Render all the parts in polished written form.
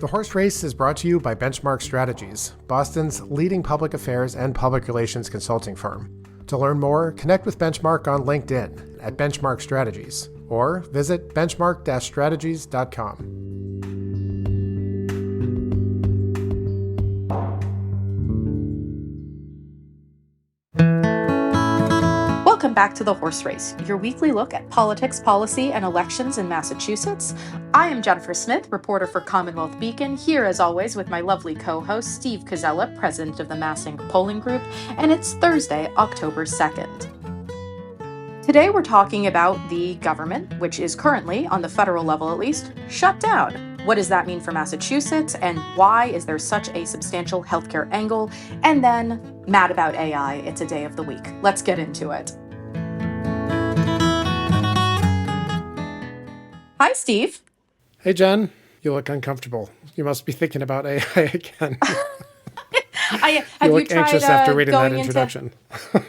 The Horse Race is brought to you by Benchmark Strategies, Boston's leading public affairs and public relations consulting firm. To learn more, connect with Benchmark on LinkedIn at Benchmark Strategies or visit benchmark-strategies.com. Welcome back to The Horse Race, your weekly look at politics, policy, and elections in Massachusetts. I am Jennifer Smith, reporter for Commonwealth Beacon, here as always with my lovely co-host Steve Koczela, president of the Massink Polling Group, and it's Thursday, October 2nd. Today we're talking about the government, which is currently, on the federal level at least, shut down. What does that mean for Massachusetts, and why is there such a substantial healthcare angle? And then, mad about AI, it's a day of the week. Let's get into it. Hi, Steve. Hey, Jen. You look uncomfortable. You must be thinking about AI again. Have you you look tried anxious after reading that going introduction.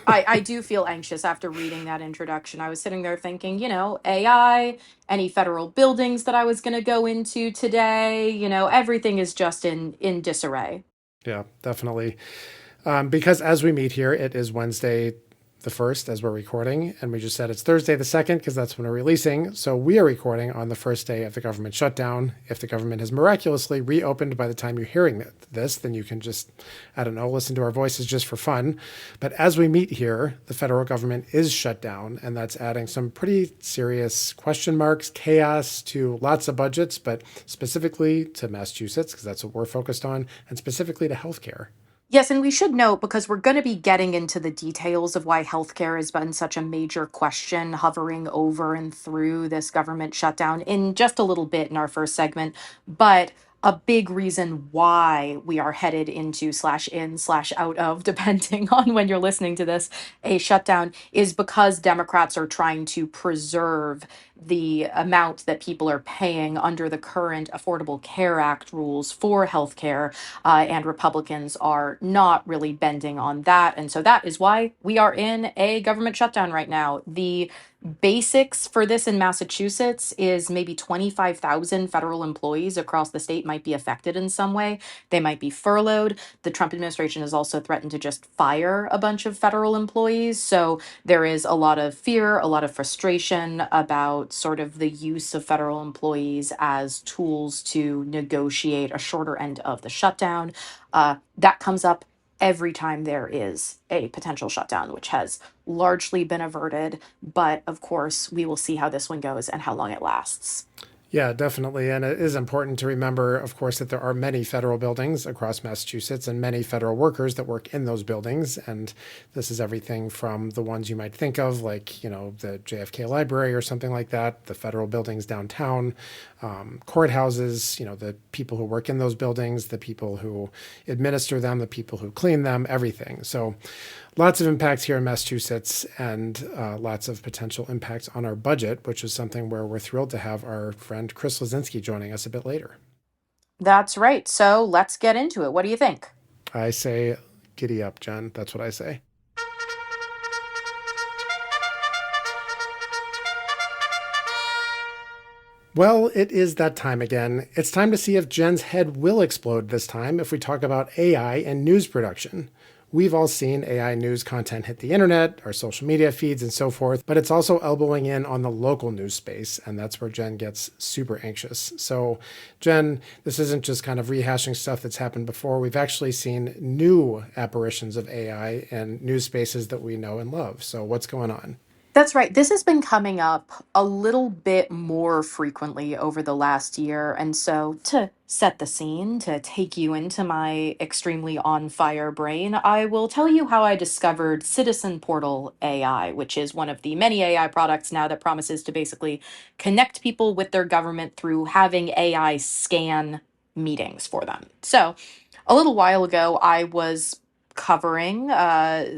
I do feel anxious after reading that introduction. I was sitting there thinking, AI, any federal buildings that I was going to go into today, everything is just in disarray. Yeah, definitely. Because as we meet here, it is Wednesday the 1st as we're recording, and we just said it's Thursday the 2nd because that's when we're releasing. So we are recording on the first day of the government shutdown. If the government has miraculously reopened by the time you're hearing this, then you can just, listen to our voices just for fun. But as we meet here, the federal government is shut down, and that's adding some pretty serious question marks, chaos to lots of budgets, but specifically to Massachusetts, because that's what we're focused on, and specifically to healthcare. Yes, and we should note, because we're going to be getting into the details of why healthcare has been such a major question hovering over and through this government shutdown in just a little bit in our first segment. But a big reason why we are headed into /in/out of, depending on when you're listening to this, a shutdown is because Democrats are trying to preserve the amount that people are paying under the current Affordable Care Act rules for healthcare, and Republicans are not really bending on that. And so that is why we are in a government shutdown right now. The basics for this in Massachusetts is maybe 25,000 federal employees across the state might be affected in some way. They might be furloughed. The Trump administration has also threatened to just fire a bunch of federal employees. So there is a lot of fear, a lot of frustration about sort of the use of federal employees as tools to negotiate a shorter end of the shutdown. That comes up every time there is a potential shutdown, which has largely been averted. But of course, we will see how this one goes and how long it lasts. Yeah, definitely. And it is important to remember, of course, that there are many federal buildings across Massachusetts and many federal workers that work in those buildings. And this is everything from the ones you might think of, like, the JFK Library or something like that, the federal buildings downtown, courthouses, the people who work in those buildings, the people who administer them, the people who clean them, everything. So lots of impacts here in Massachusetts, and lots of potential impacts on our budget, which is something where we're thrilled to have our friend Chris Lisinski joining us a bit later. That's right. So let's get into it. What do you think? I say giddy up, Jen. That's what I say. Well, it is that time again. It's time to see if Jen's head will explode this time if we talk about AI and news production. We've all seen AI news content hit the internet, our social media feeds, and so forth, but it's also elbowing in on the local news space, and that's where Jen gets super anxious. So, Jen, this isn't just kind of rehashing stuff that's happened before. We've actually seen new apparitions of AI in news spaces that we know and love. So, what's going on? That's right. This has been coming up a little bit more frequently over the last year. And so, to set the scene, to take you into my extremely on fire brain, I will tell you how I discovered Citizen Portal AI, which is one of the many AI products now that promises to basically connect people with their government through having AI scan meetings for them. So, a little while ago, I was covering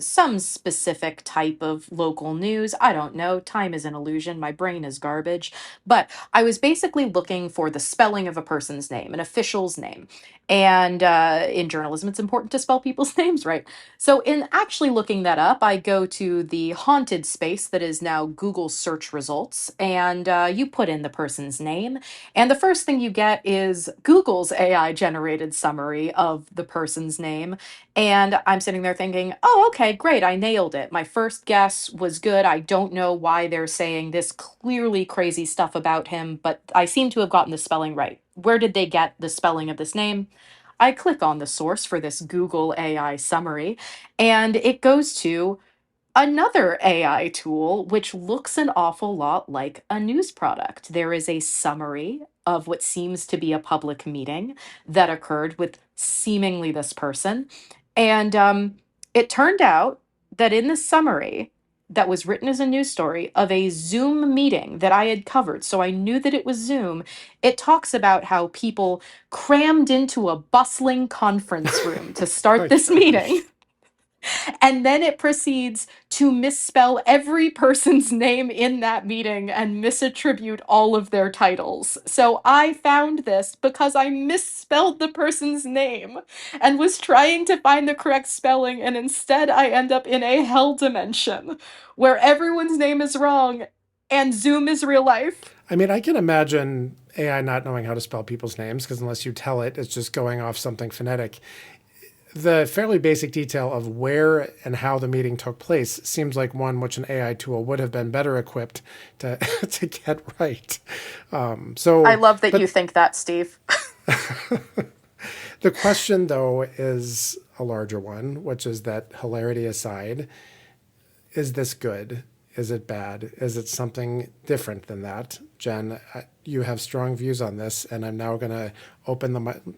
some specific type of local news. I don't know. Time is an illusion. My brain is garbage. But I was basically looking for the spelling of a person's name, an official's name. And in journalism, it's important to spell people's names right. So, in actually looking that up, I go to the haunted space that is now Google search results, and you put in the person's name. And the first thing you get is Google's AI generated summary of the person's name. And I'm sitting there thinking, oh, okay, great. I nailed it. My first guess was good. I don't know why they're saying this clearly crazy stuff about him, but I seem to have gotten the spelling right. Where did they get the spelling of this name? I click on the source for this Google AI summary, and it goes to another AI tool, which looks an awful lot like a news product. There is a summary of what seems to be a public meeting that occurred with seemingly this person. And it turned out that in the summary that was written as a news story of a Zoom meeting that I had covered, so I knew that it was Zoom, it talks about how people crammed into a bustling conference room to My start this meeting. gosh. And then it proceeds to misspell every person's name in that meeting and misattribute all of their titles. So I found this because I misspelled the person's name and was trying to find the correct spelling, and instead I end up in a hell dimension where everyone's name is wrong and Zoom is real life. I mean, I can imagine AI not knowing how to spell people's names because unless you tell it, it's just going off something phonetic. The fairly basic detail of where and how the meeting took place seems like one which an AI tool would have been better equipped to to get right. I So, love that you but think that, Steve. the question though is a larger one, which is that hilarity aside, is this good? Is it bad? Is it something different than that? Jen, you have strong views on this, and I'm now going to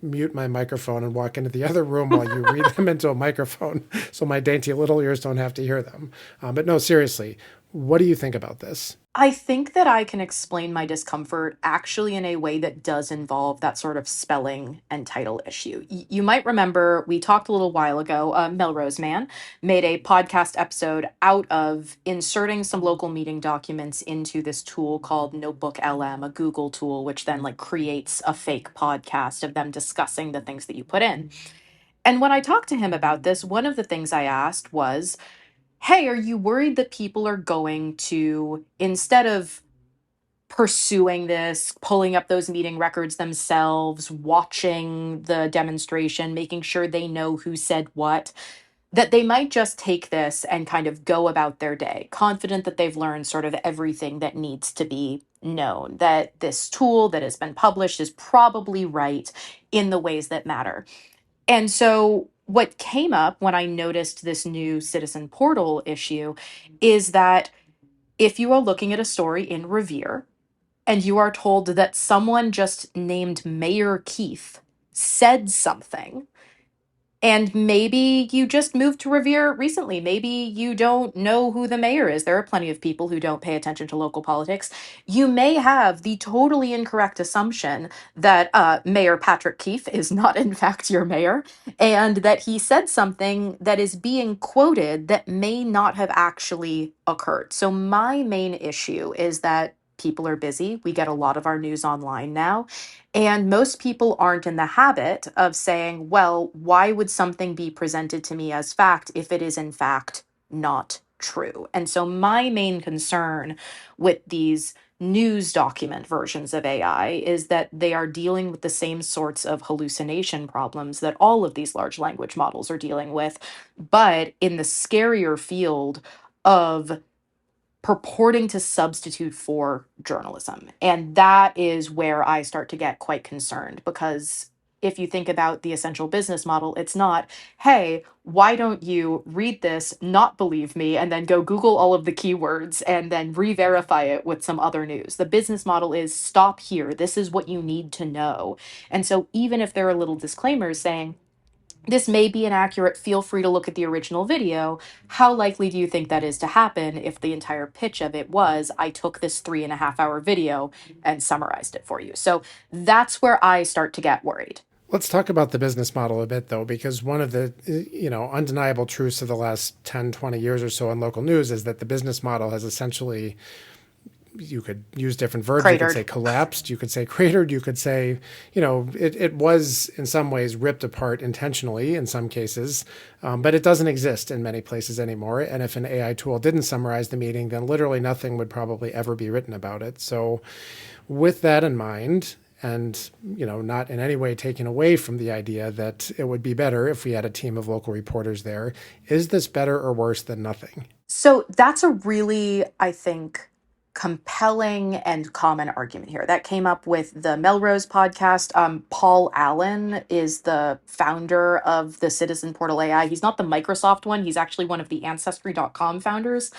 mute my microphone and walk into the other room while you read them into a microphone so my dainty little ears don't have to hear them. But no, seriously, what do you think about this? I think that I can explain my discomfort actually in a way that does involve that sort of spelling and title issue. You might remember we talked a little while ago, Melrose Man made a podcast episode out of inserting some local meeting documents into this tool called Notebook LM, a Google tool, which then like creates a fake podcast of them discussing the things that you put in. And when I talked to him about this, one of the things I asked was, hey, are you worried that people are going to, instead of pursuing this, pulling up those meeting records themselves, watching the demonstration, making sure they know who said what, that they might just take this and kind of go about their day, confident that they've learned sort of everything that needs to be known, that this tool that has been published is probably right in the ways that matter. And so, what came up when I noticed this new citizen portal issue is that if you are looking at a story in Revere and you are told that someone just named Mayor Keith said something, and maybe you just moved to Revere recently. Maybe you don't know who the mayor is. There are plenty of people who don't pay attention to local politics. You may have the totally incorrect assumption that Mayor Patrick Keefe is not, in fact, your mayor, and that he said something that is being quoted that may not have actually occurred. So, my main issue is that people are busy. We get a lot of our news online now. And most people aren't in the habit of saying, well, why would something be presented to me as fact if it is in fact not true? And so my main concern with these news document versions of AI is that they are dealing with the same sorts of hallucination problems that all of these large language models are dealing with, but in the scarier field of purporting to substitute for journalism. And that is where I start to get quite concerned because if you think about the essential business model, it's not, hey, why don't you read this, not believe me, and then go Google all of the keywords and then re verify it with some other news. The business model is stop here. This is what you need to know. And so even if there are little disclaimers saying, this may be inaccurate. Feel free to look at the original video. How likely do you think that is to happen if the entire pitch of it was, I took this 3.5 hour video and summarized it for you? So that's where I start to get worried. Let's talk about the business model a bit, though, because one of the undeniable truths of the last 10, 20 years or so in local news is that the business model has essentially, you could use different verbs. You could Cratered. say collapsed, you could say cratered, you could say, it was in some ways ripped apart intentionally in some cases, but it doesn't exist in many places anymore. And if an AI tool didn't summarize the meeting, then literally nothing would probably ever be written about it. So with that in mind, and not in any way taken away from the idea that it would be better if we had a team of local reporters there, is this better or worse than nothing? So that's a really, I think, compelling and common argument here. That came up with the Melrose podcast. Paul Allen is the founder of the Citizen Portal AI. He's not the Microsoft one, he's actually one of the Ancestry.com founders.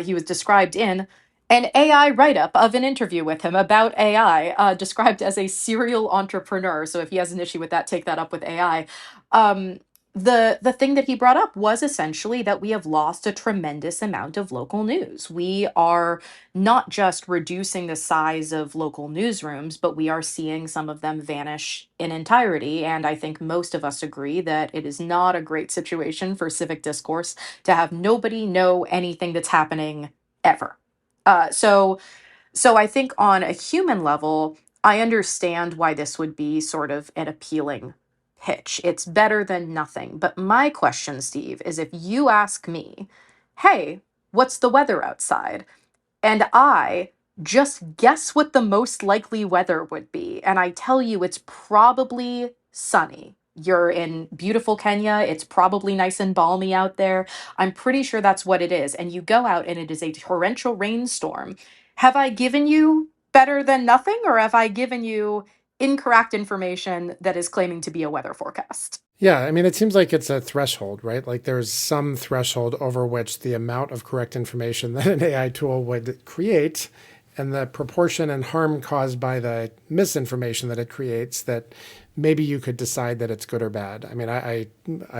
He was described in an AI write up of an interview with him about AI, described as a serial entrepreneur. So if he has an issue with that, take that up with AI. Um, the thing that he brought up was essentially that we have lost a tremendous amount of local news. We are not just reducing the size of local newsrooms, but we are seeing some of them vanish in entirety. And I think most of us agree that it is not a great situation for civic discourse to have nobody know anything that's happening ever. So I think on a human level, I understand why this would be sort of an appealing pitch. It's better than nothing. But my question, Steve, is if you ask me, hey, what's the weather outside? And I just guess what the most likely weather would be. And I tell you, it's probably sunny. You're in beautiful Kenya. It's probably nice and balmy out there. I'm pretty sure that's what it is. And you go out and it is a torrential rainstorm. Have I given you better than nothing, or have I given you incorrect information that is claiming to be a weather forecast? Yeah, I mean, it seems like it's a threshold, right? Like there's some threshold over which the amount of correct information that an AI tool would create and the proportion and harm caused by the misinformation that it creates, that maybe you could decide that it's good or bad. I mean, I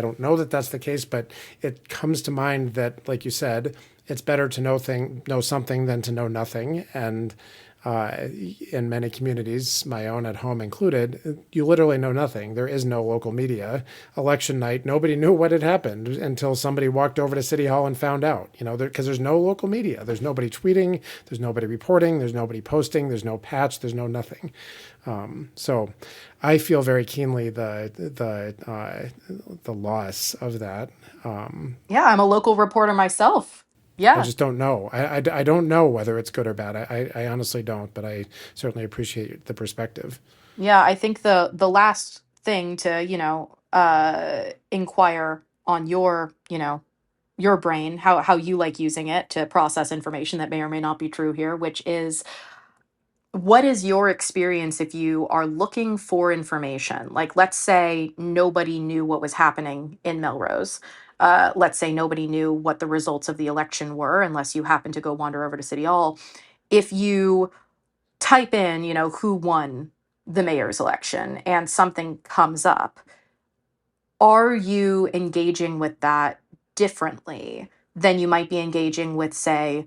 don't know that that's the case, but it comes to mind that, like you said, it's better to know something than to know nothing. And in many communities, my own at home included, you literally know nothing. There is no local media. Election night, nobody knew what had happened until somebody walked over to City Hall and found out, because there's no local media. There's nobody tweeting, there's nobody reporting, there's nobody posting, there's no patch, there's no nothing. So I feel very keenly the loss of that. Yeah, I'm a local reporter myself. I Yeah. just don't know. I don't know whether it's good or bad. I honestly don't, but I certainly appreciate the perspective. Yeah, I think the last thing to, inquire on your, your brain, how you like using it to process information that may or may not be true here, which is what is your experience if you are looking for information? Like, let's say nobody knew what was happening in Melrose. Let's say nobody knew what the results of the election were, unless you happen to go wander over to City Hall. If you type in, who won the mayor's election and something comes up, are you engaging with that differently than you might be engaging with, say,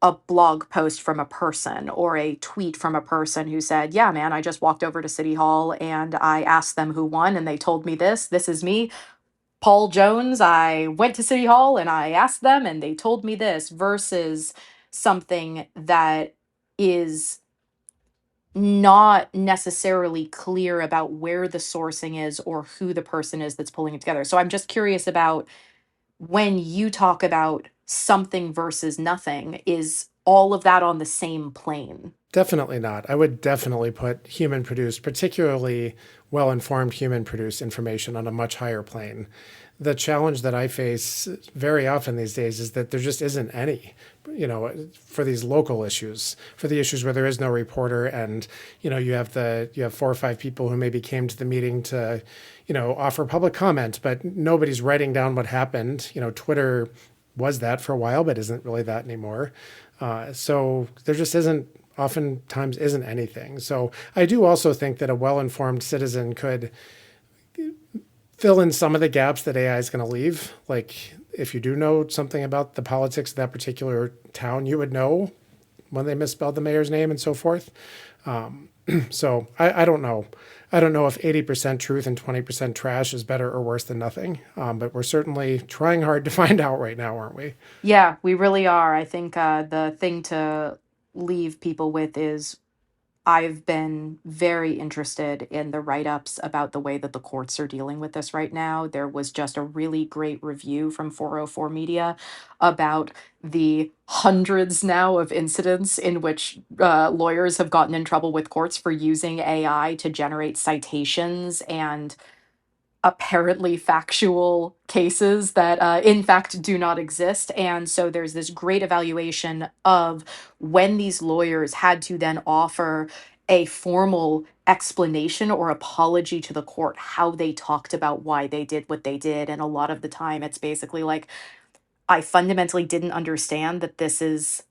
a blog post from a person or a tweet from a person who said, yeah, man, I just walked over to City Hall and I asked them who won and they told me this. This is me, Paul Jones. I went to City Hall and I asked them and they told me this, versus something that is not necessarily clear about where the sourcing is or who the person is that's pulling it together. So I'm just curious about, when you talk about something versus nothing, is all of that on the same plane? Definitely not. I would definitely put human produced, particularly well informed human produced information on a much higher plane. The challenge that I face very often these days is that there just isn't any, for these local issues, for the issues where there is no reporter, and you have 4 or 5 people who maybe came to the meeting to, offer public comment, but nobody's writing down what happened. Twitter was that for a while, but isn't really that anymore. So there just isn't, oftentimes isn't anything. So I do also think that a well-informed citizen could fill in some of the gaps that AI is going to leave. Like if you do know something about the politics of that particular town, you would know when they misspelled the mayor's name and so forth. So I don't know. I don't know if 80% truth and 20% trash is better or worse than nothing. But we're certainly trying hard to find out right now, aren't we? Yeah, we really are. I think the thing to leave people with is I've been very interested in the write ups about the way that the courts are dealing with this right now. There was just a really great review from 404 Media about the hundreds now of incidents in which lawyers have gotten in trouble with courts for using AI to generate citations and apparently factual cases that in fact do not exist. And so there's this great evaluation of when these lawyers had to then offer a formal explanation or apology to the court, how they talked about why they did what they did. And a lot of the time it's basically like, I fundamentally didn't understand that this is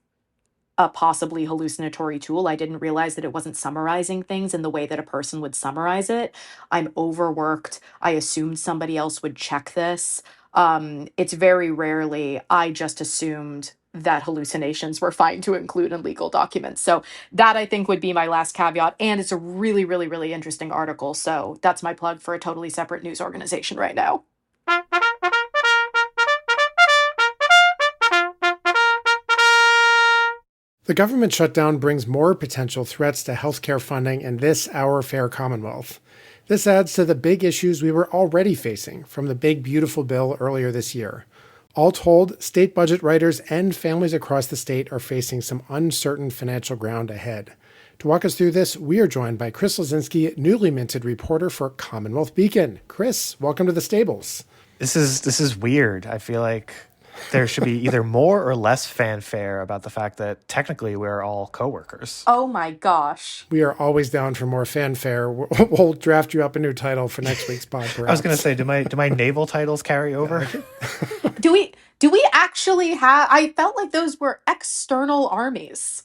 a possibly hallucinatory tool. I didn't realize that it wasn't summarizing things in the way that a person would summarize it. I'm overworked. I assumed somebody else would check this. It's very rarely, I just assumed that hallucinations were fine to include in legal documents. So that I think would be my last caveat. And it's a really, really, really interesting article. So that's my plug for a totally separate news organization right now. The government shutdown brings more potential threats to healthcare funding in this, our fair Commonwealth. This adds to the big issues we were already facing from the big, beautiful bill earlier this year. All told, state budget writers and families across the state are facing some uncertain financial ground ahead. To walk us through this, we are joined by Chris Lisinski, newly minted reporter for Commonwealth Beacon. Chris, welcome to the stables. This is weird. I feel like there should be either more or less fanfare about the fact that technically we're all coworkers. Oh my gosh. We are always down for more fanfare. We'll draft you up a new title for next week's pod. Perhaps. I was going to say, do my naval titles carry over? Do we actually have? I felt like those were external armies.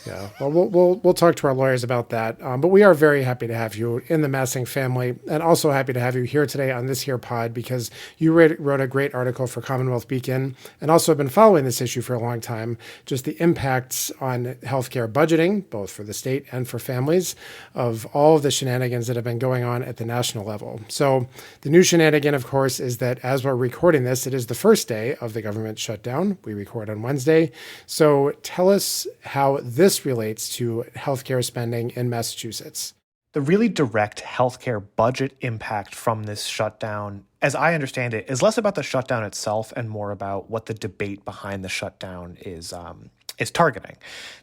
Yeah, well, we'll talk to our lawyers about that. But we are very happy to have you in the Massing family, and also happy to have you here today on this here pod because you wrote a great article for Commonwealth Beacon, and also have been following this issue for a long time. Just the impacts on healthcare budgeting, both for the state and for families, of all of the shenanigans that have been going on at the national level. So the new shenanigan, of course, is that as we're recording this, it is the first day of the government shutdown. We record on Wednesday. So tell us how this relates to healthcare spending in Massachusetts. The really direct healthcare budget impact from this shutdown, as I understand it, is less about the shutdown itself and more about what the debate behind the shutdown is targeting.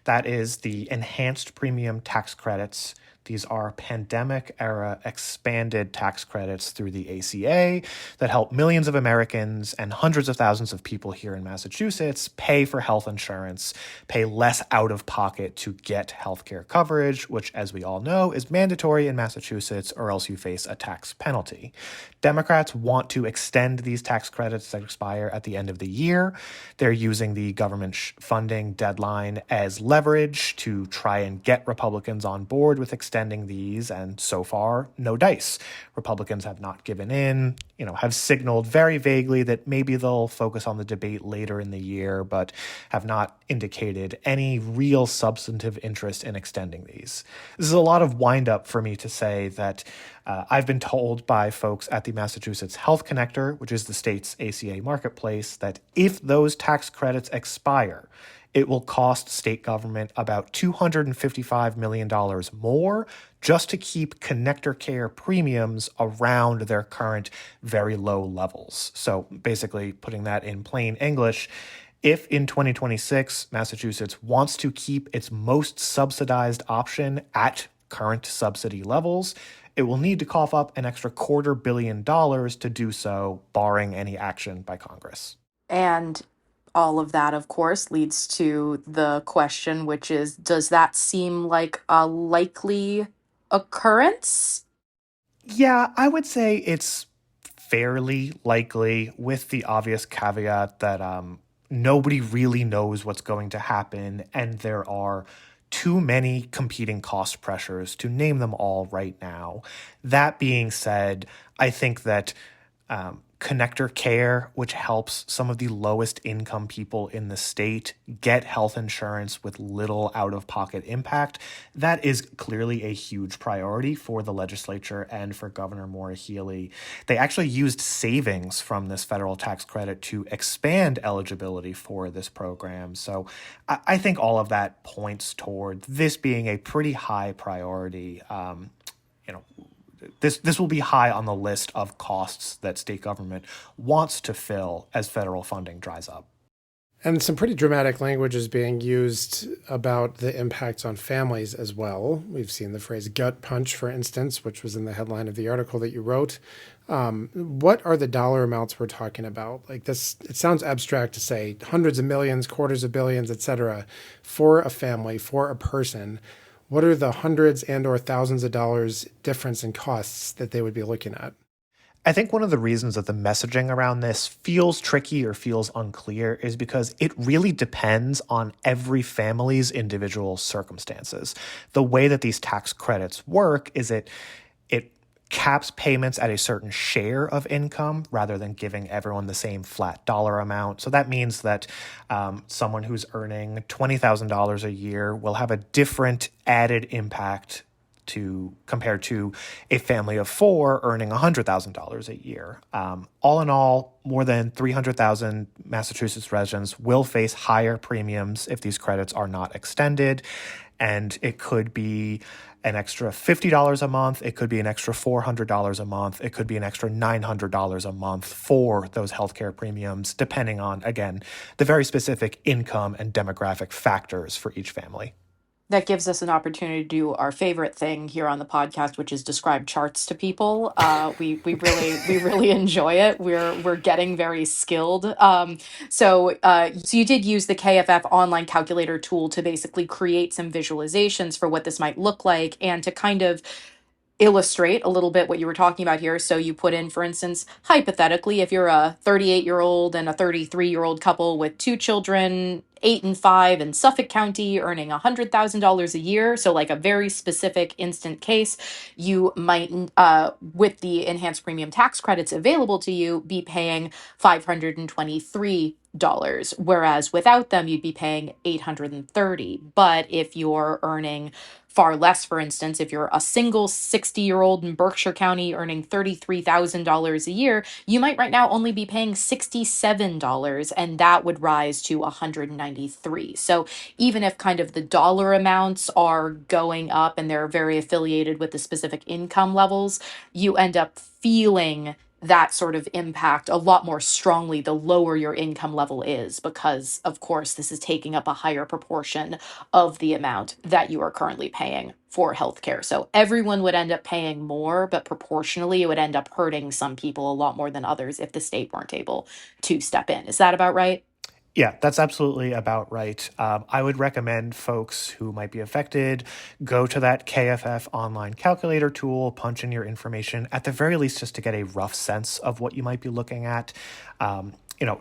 That is the enhanced premium tax credits. These are pandemic-era expanded tax credits through the ACA that help millions of Americans and hundreds of thousands of people here in Massachusetts pay for health insurance, pay less out of pocket to get healthcare coverage, which, as we all know, is mandatory in Massachusetts, or else you face a tax penalty. Democrats want to extend these tax credits that expire at the end of the year. They're using the government funding deadline as leverage to try and get Republicans on board with extending these, and so far, no dice. Republicans have not given in, have signaled very vaguely that maybe they'll focus on the debate later in the year, but have not indicated any real substantive interest in extending these. This is a lot of wind-up for me to say that I've been told by folks at the Massachusetts Health Connector, which is the state's ACA marketplace, that if those tax credits expire, it will cost state government about $255 million more just to keep connector care premiums around their current very low levels. So basically, putting that in plain English, if in 2026 Massachusetts wants to keep its most subsidized option at current subsidy levels, it will need to cough up an extra $250 million to do so, barring any action by Congress. And all of that, of course, leads to the question, which is, does that seem like a likely occurrence? Yeah, I would say it's fairly likely, with the obvious caveat that nobody really knows what's going to happen, and there are too many competing cost pressures to name them all right now. That being said, I think that Connector Care, which helps some of the lowest income people in the state get health insurance with little out-of-pocket impact. That is clearly a huge priority for the legislature and for Governor Maura Healey. They actually used savings from this federal tax credit to expand eligibility for this program. So I think all of that points toward this being a pretty high priority. This will be high on the list of costs that state government wants to fill as federal funding dries up. And some pretty dramatic language is being used about the impacts on families as well. We've seen the phrase gut punch, for instance, which was in the headline of the article that you wrote. What are the dollar amounts we're talking about? Like this, it sounds abstract to say hundreds of millions, quarters of billions, et cetera, for a family, for a person. What are the hundreds and or thousands of dollars difference in costs that they would be looking at? I think one of the reasons that the messaging around this feels tricky or feels unclear is because it really depends on every family's individual circumstances. The way that these tax credits work is it caps payments at a certain share of income rather than giving everyone the same flat dollar amount. So that means that someone who's earning $20,000 a year will have a different added impact compared to a family of four earning $100,000 a year. All in all, more than 300,000 Massachusetts residents will face higher premiums if these credits are not extended. And it could be an extra $50 a month. It could be an extra $400 a month. It could be an extra $900 a month for those healthcare premiums, depending on, again, the very specific income and demographic factors for each family. That gives us an opportunity to do our favorite thing here on the podcast, which is describe charts to people. We really enjoy it. We're getting very skilled. So you did use the KFF online calculator tool to basically create some visualizations for what this might look like and to kind of illustrate a little bit what you were talking about here. So you put in, for instance, hypothetically, if you're a 38-year-old and a 33-year-old couple with two children, 8 and 5 in Suffolk County, earning $100,000 a year. So like a very specific instant case, you might, with the enhanced premium tax credits available to you, be paying $523. Whereas without them, you'd be paying $830. But if you're earning far less, for instance, if you're a single 60-year-old in Berkshire County earning $33,000 a year, you might right now only be paying $67, and that would rise to $193. So even if kind of the dollar amounts are going up and they're very affiliated with the specific income levels, you end up feeling that sort of impact a lot more strongly the lower your income level is, because of course this is taking up a higher proportion of the amount that you are currently paying for healthcare. So everyone would end up paying more, but proportionally it would end up hurting some people a lot more than others if the state weren't able to step in. Is that about right? Yeah, that's absolutely about right. I would recommend folks who might be affected go to that KFF online calculator tool, punch in your information, at the very least just to get a rough sense of what you might be looking at.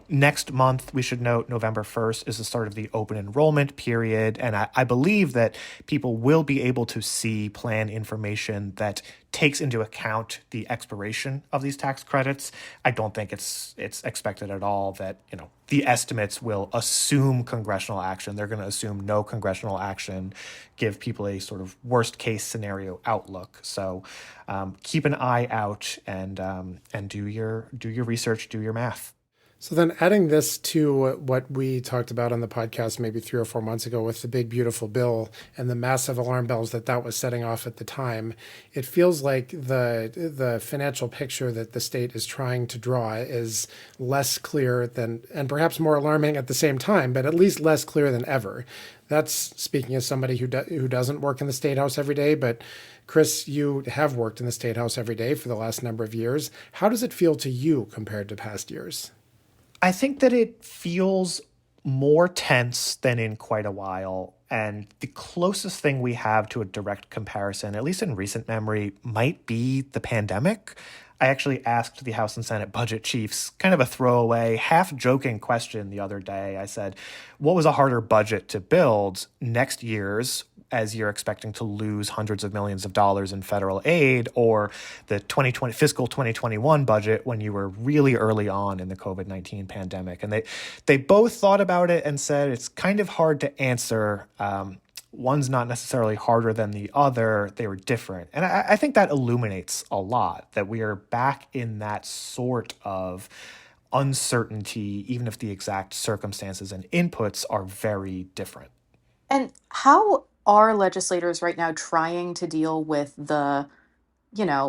Next month, we should note November 1st is the start of the open enrollment period. And I believe that people will be able to see plan information that takes into account the expiration of these tax credits. I don't think it's expected at all that, the estimates will assume congressional action. They're going to assume no congressional action, give people a sort of worst case scenario outlook. So keep an eye out and do your research, do your math. So then adding this to what we talked about on the podcast maybe 3 or 4 months ago with the big, beautiful bill and the massive alarm bells that was setting off at the time, it feels like the financial picture that the state is trying to draw is less clear than, and perhaps more alarming at the same time, but at least less clear than ever. That's speaking as somebody who doesn't work in the State House every day, but Chris, you have worked in the State House every day for the last number of years. How does it feel to you compared to past years? I think that it feels more tense than in quite a while. And the closest thing we have to a direct comparison, at least in recent memory, might be the pandemic. I actually asked the House and Senate budget chiefs kind of a throwaway, half-joking question the other day. I said, what was a harder budget to build, next year's as you're expecting to lose hundreds of millions of dollars in federal aid, or the fiscal 2021 budget when you were really early on in the COVID-19 pandemic. And they both thought about it and said it's kind of hard to answer. One's not necessarily harder than the other. They were different. And I think that illuminates a lot, that we are back in that sort of uncertainty, even if the exact circumstances and inputs are very different. And how are legislators right now trying to deal with the,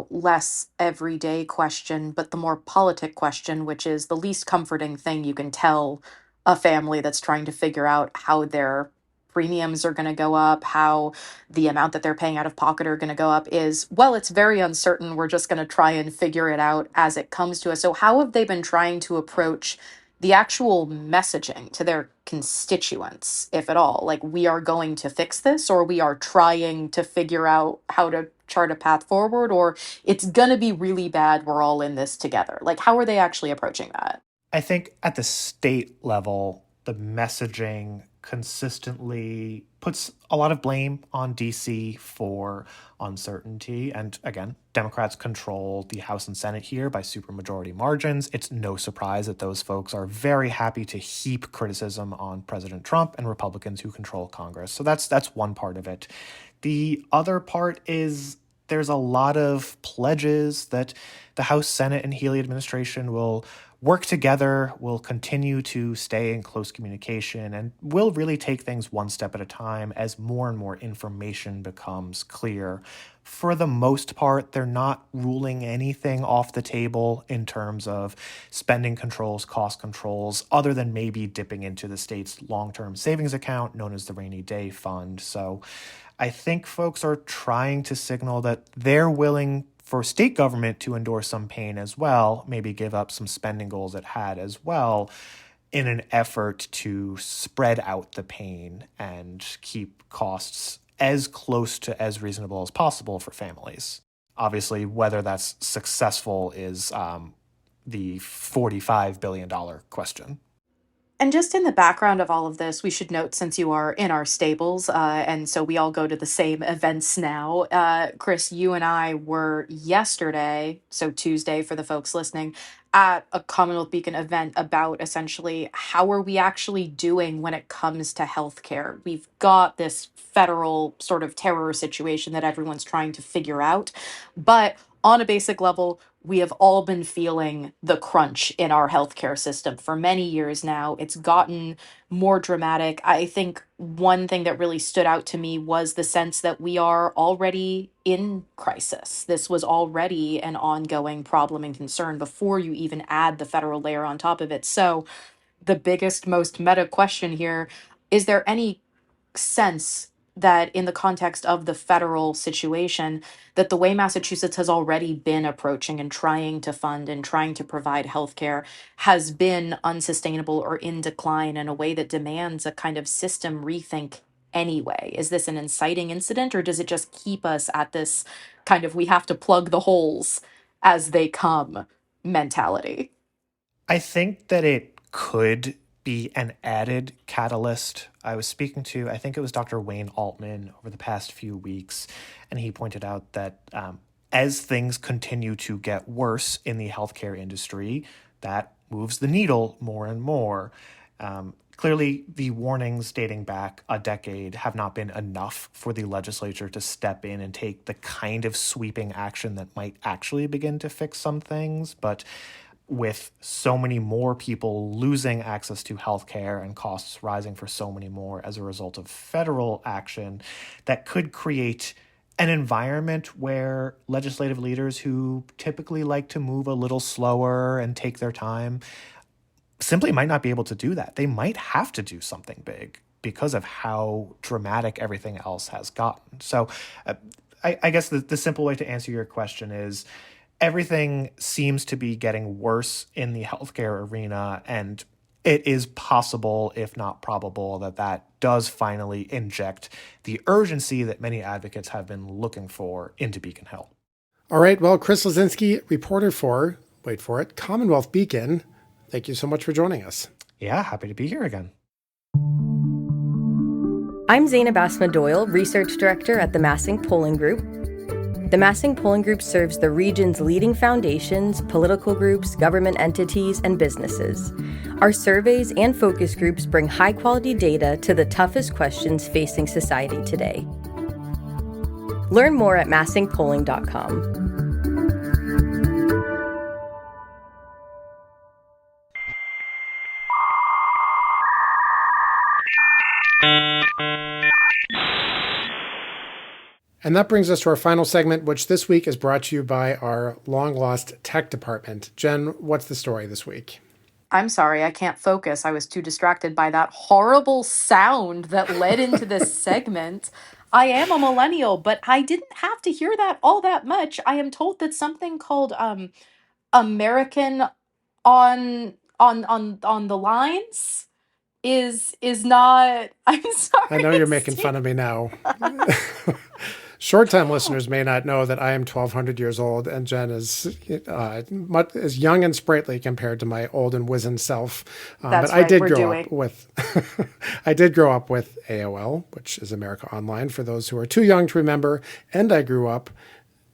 less everyday question, but the more politic question, which is the least comforting thing you can tell a family that's trying to figure out how their premiums are going to go up, how the amount that they're paying out of pocket are going to go up is, well, it's very uncertain. We're just going to try and figure it out as it comes to us. So, how have they been trying to approach the actual messaging to their constituents, if at all? Like, we are going to fix this, or we are trying to figure out how to chart a path forward, or it's going to be really bad. We're all in this together. Like, how are they actually approaching that? I think at the state level, the messaging consistently puts a lot of blame on DC for uncertainty. And again, Democrats control the House and Senate here by supermajority margins. It's no surprise that those folks are very happy to heap criticism on President Trump and Republicans who control Congress. So that's one part of it. The other part is there's a lot of pledges that the House, Senate, and Healy administration will work together, will continue to stay in close communication, and will really take things one step at a time as more and more information becomes clear. For the most part, they're not ruling anything off the table in terms of spending controls, cost controls, other than maybe dipping into the state's long-term savings account known as the Rainy Day Fund. So I think folks are trying to signal that they're willing for state government to endure some pain as well, maybe give up some spending goals it had as well, in an effort to spread out the pain and keep costs as close to as reasonable as possible for families. Obviously, whether that's successful is the $45 billion question. And just in the background of all of this, we should note, since you are in our stables, and so we all go to the same events now, Chris, you and I were yesterday, so Tuesday for the folks listening, at a Commonwealth Beacon event about essentially how are we actually doing when it comes to healthcare. We've got this federal sort of terror situation that everyone's trying to figure out, but on a basic level, we have all been feeling the crunch in our healthcare system for many years now. It's gotten more dramatic. I think one thing that really stood out to me was the sense that we are already in crisis. This was already an ongoing problem and concern before you even add the federal layer on top of it. So, the biggest, most meta question here, is there any sense that in the context of the federal situation, that the way Massachusetts has already been approaching and trying to fund and trying to provide healthcare has been unsustainable or in decline in a way that demands a kind of system rethink anyway? Is this an inciting incident, or does it just keep us at this kind of we have to plug the holes as they come mentality? I think that it could be an added catalyst. I was speaking to, I think it was Dr. Wayne Altman over the past few weeks, and he pointed out that as things continue to get worse in the healthcare industry, that moves the needle more and more. Clearly, the warnings dating back a decade have not been enough for the legislature to step in and take the kind of sweeping action that might actually begin to fix some things. But with so many more people losing access to healthcare and costs rising for so many more as a result of federal action, that could create an environment where legislative leaders who typically like to move a little slower and take their time simply might not be able to do that. They might have to do something big because of how dramatic everything else has gotten. So I guess the simple way to answer your question is, everything seems to be getting worse in the healthcare arena, and it is possible, if not probable, that that does finally inject the urgency that many advocates have been looking for into Beacon Hill. All right. Well, Chris Lisinski, reporter for, wait for it, Commonwealth Beacon. Thank you so much for joining us. Yeah, happy to be here again. I'm Zainab Asma-Doyle, Research Director at the Massing Polling Group. The Massing Polling Group serves the region's leading foundations, political groups, government entities, and businesses. Our surveys and focus groups bring high-quality data to the toughest questions facing society today. Learn more at massingpolling.com. And that brings us to our final segment, which this week is brought to you by our long-lost tech department. Jen, what's the story this week? I'm sorry, I can't focus. I was too distracted by that horrible sound that led into this segment. I am a millennial, but I didn't have to hear that all that much. I am told that something called American on the lines is not. I'm sorry. I know you're making fun of me now. Short-time listeners may not know that I am 1,200 years old, and Jen is young and sprightly compared to my old and wizened self. That's but right, I did we're grow doing. up with, I did grow up with AOL, which is America Online for those who are too young to remember, and I grew up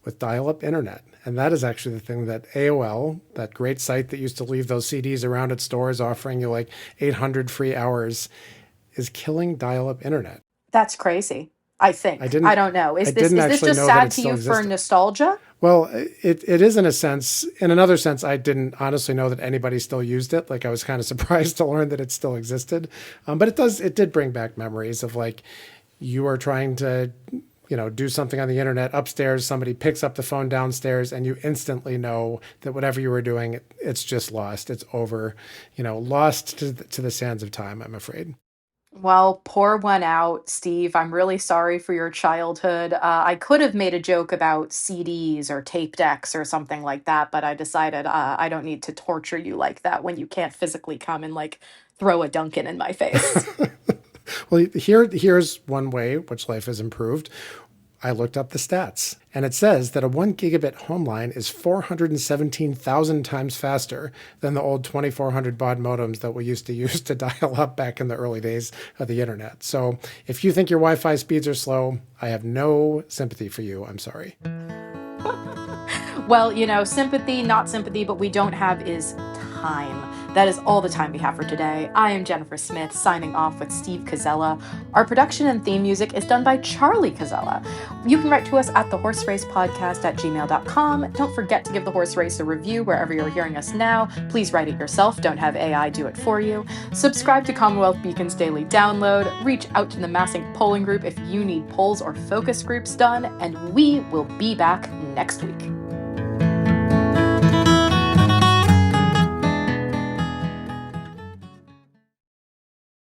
with dial-up internet. And that is actually the thing that AOL, that great site that used to leave those CDs around at stores offering you like 800 free hours, is killing dial-up internet. That's crazy. I think. I didn't- I don't know. I Is didn't this actually just know that sad it to still you for existed. nostalgia? Well, it is in a sense. In another sense, I didn't honestly know that anybody still used it. Like I was kind of surprised to learn that it still existed. But it did bring back memories of like you are trying to, do something on the internet upstairs. Somebody picks up the phone downstairs and you instantly know that whatever you were doing, it's just lost. It's over, lost to the sands of time, I'm afraid. Well, pour one out, Steve. I'm really sorry for your childhood. I could have made a joke about CDs or tape decks or something like that, but I decided I don't need to torture you like that when you can't physically come and like throw a Dunkin' in my face. Well, here's one way which life has improved. I looked up the stats, and it says that a 1 gigabit home line is 417,000 times faster than the old 2400 baud modems that we used to use to dial up back in the early days of the internet. So if you think your Wi-Fi speeds are slow, I have no sympathy for you. I'm sorry. Well, sympathy, not sympathy, but we don't have is time. That is all the time we have for today. I am Jennifer Smith, signing off with Steve Cazella. Our production and theme music is done by Charlie Cazella. You can write to us at thehorseracepodcast@gmail.com. Don't forget to give The Horse Race a review wherever you're hearing us now. Please write it yourself. Don't have AI do it for you. Subscribe to Commonwealth Beacon's daily download. Reach out to the Massing Polling Group if you need polls or focus groups done. And we will be back next week.